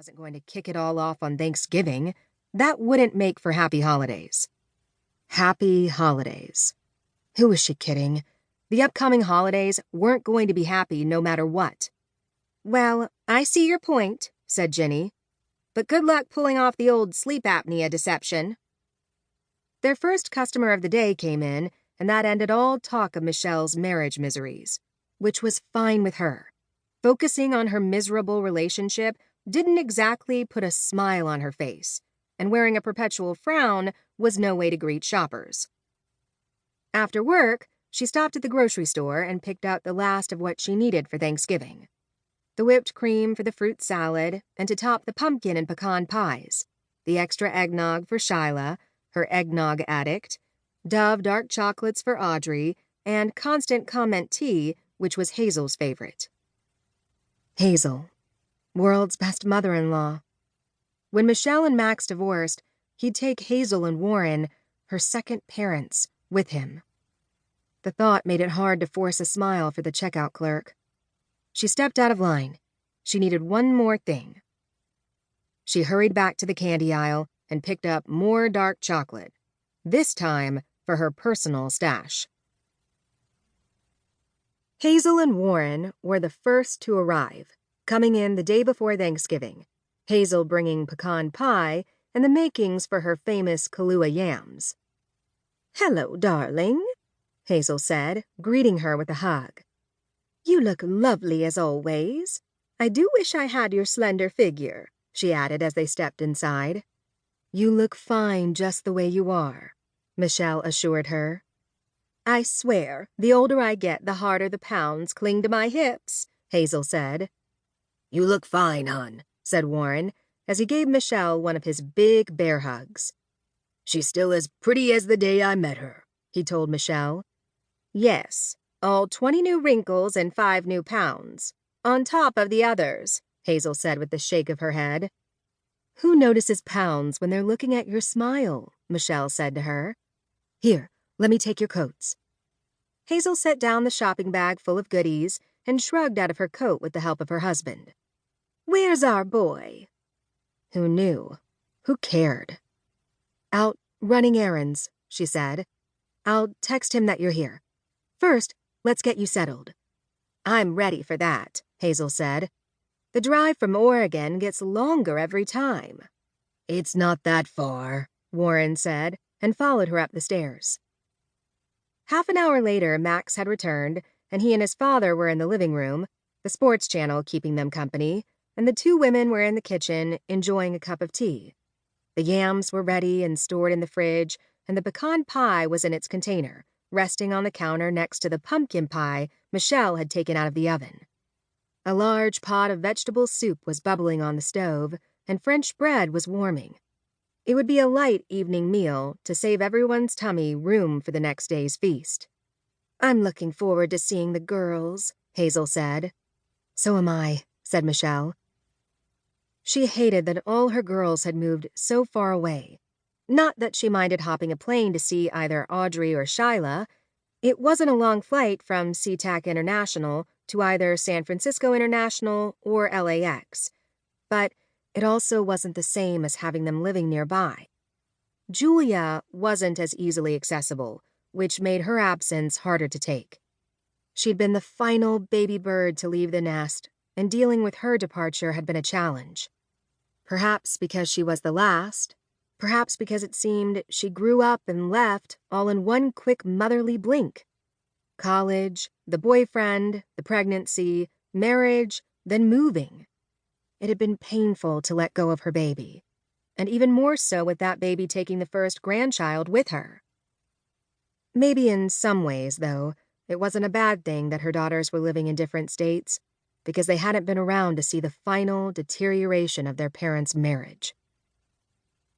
wasn't going to kick it all off on Thanksgiving. That wouldn't make for happy holidays. Happy holidays. Who was she kidding? The upcoming holidays weren't going to be happy no matter what. "Well, I see your point," said Ginny. "But good luck pulling off the old sleep apnea deception." Their first customer of the day came in, and that ended all talk of Michelle's marriage miseries, which was fine with her. Focusing on her miserable relationship didn't exactly put a smile on her face, and wearing a perpetual frown was no way to greet shoppers. After work, she stopped at the grocery store and picked out the last of what she needed for Thanksgiving. The whipped cream for the fruit salad, and to top the pumpkin and pecan pies, the extra eggnog for Sheila, her eggnog addict, Dove dark chocolates for Audrey, and Constant Comment tea, which was Hazel's favorite. Hazel, world's best mother-in-law. When Michelle and Max divorced, he'd take Hazel and Warren, her second parents, with him. The thought made it hard to force a smile for the checkout clerk. She stepped out of line. She needed one more thing. She hurried back to the candy aisle and picked up more dark chocolate, this time for her personal stash. Hazel and Warren were the first to arrive, coming in the day before Thanksgiving, Hazel bringing pecan pie and the makings for her famous Kahlua yams. "Hello, darling," Hazel said, greeting her with a hug. "You look lovely as always. I do wish I had your slender figure," she added as they stepped inside. "You look fine just the way you are," Michelle assured her. "I swear, the older I get, the harder the pounds cling to my hips," Hazel said. "You look fine, hon," said Warren, as he gave Michelle one of his big bear hugs. "She's still as pretty as the day I met her," he told Michelle. "Yes, all 20 new wrinkles and 5 new pounds, on top of the others," Hazel said with a shake of her head. "Who notices pounds when they're looking at your smile?" Michelle said to her. "Here, let me take your coats." Hazel set down the shopping bag full of goodies and shrugged out of her coat with the help of her husband. "Where's our boy?" Who knew? Who cared? "Out running errands," she said. "I'll text him that you're here. First, let's get you settled." "I'm ready for that," Hazel said. "The drive from Oregon gets longer every time." "It's not that far," Warren said, and followed her up the stairs. Half an hour later, Max had returned, and he and his father were in the living room, the sports channel keeping them company, and the two women were in the kitchen enjoying a cup of tea. The yams were ready and stored in the fridge, and the pecan pie was in its container, resting on the counter next to the pumpkin pie Michelle had taken out of the oven. A large pot of vegetable soup was bubbling on the stove, and French bread was warming. It would be a light evening meal to save everyone's tummy room for the next day's feast. "I'm looking forward to seeing the girls," Hazel said. "So am I," said Michelle. She hated that all her girls had moved so far away. Not that she minded hopping a plane to see either Audrey or Sheila. It wasn't a long flight from SeaTac International to either San Francisco International or LAX. But it also wasn't the same as having them living nearby. Julia wasn't as easily accessible, which made her absence harder to take. She'd been the final baby bird to leave the nest, and dealing with her departure had been a challenge. Perhaps because she was the last, perhaps because it seemed she grew up and left all in one quick motherly blink. College, the boyfriend, the pregnancy, marriage, then moving. It had been painful to let go of her baby, and even more so with that baby taking the first grandchild with her. Maybe in some ways, though, it wasn't a bad thing that her daughters were living in different states, because they hadn't been around to see the final deterioration of their parents' marriage.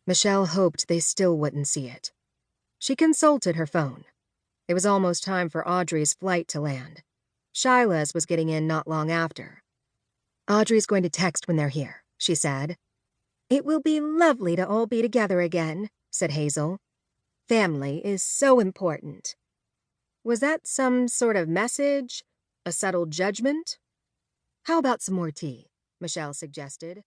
Michelle hoped they still wouldn't see it. She consulted her phone. It was almost time for Audrey's flight to land. Sheila's was getting in not long after. "Audrey's going to text when they're here," she said. "It will be lovely to all be together again," said Hazel. "Family is so important." Was that some sort of message? A subtle judgment? "How about some more tea?" Michelle suggested.